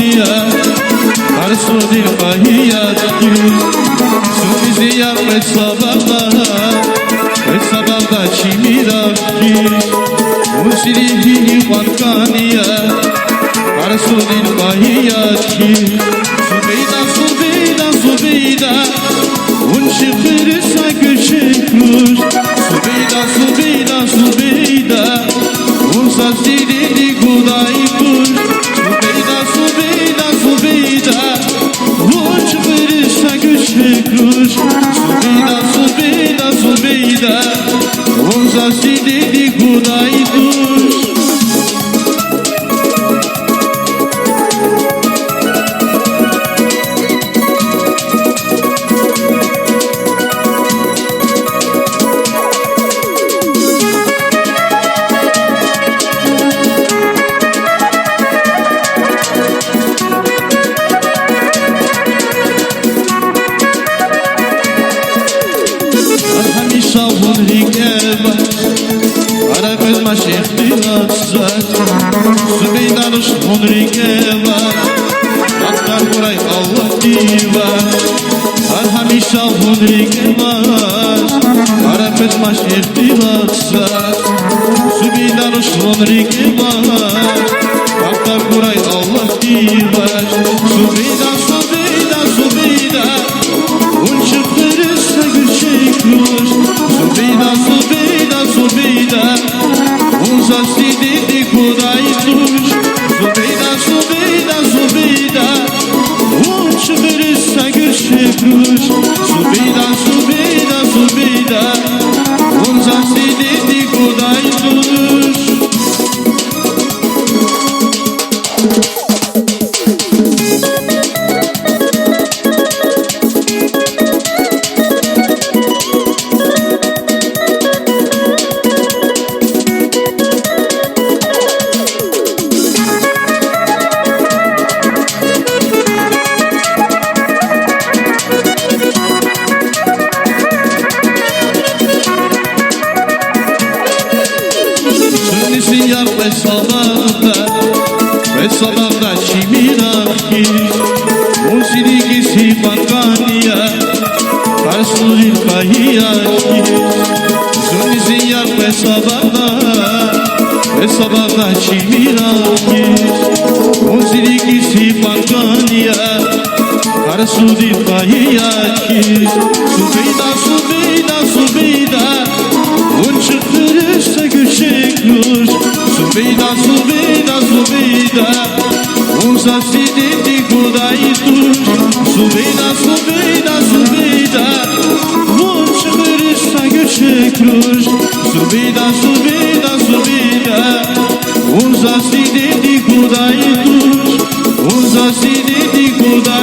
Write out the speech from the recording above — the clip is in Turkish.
Balkaniya Arsudil kahiyat Sufiziya Vesabavda Çimirakki Musilihi Balkaniya Arsudil kahiyat Zubeyda Unşi kırsa göçekruş Zubeyda Unsaz dili guday kuş Zubeyda Unşi kırsa göçekruş Zubeyda Unsaz dili guday kuş Zubeydanuş hunrike var Aktar kuray Allah diva Arhamişa hunrike var Arapet maş ihtilasa Zubeydanuş hunrike var Aktar kuray Allah diva Zubeyda Unşi kırsa gülşekruş Zubeyda Unsaz dili guday kuş Zubeyda Unşi kırsa gülşekruş Zubeyda Unsaz dili guday kuş Vesabavda Çimirakki Musilihi Balkaniya Arsudil kahiyat Zuniziyar Vesabavda Çimirakki Musilihi Balkaniya Arsudil kahiyat Zubeyda Unşi kırsa göçekruş Zubeyda Unsaz dili guday kuş Zubeyda Unşi kırsa göçekruş Zubeyda Unsaz dili guday kuş Unsaz dili guday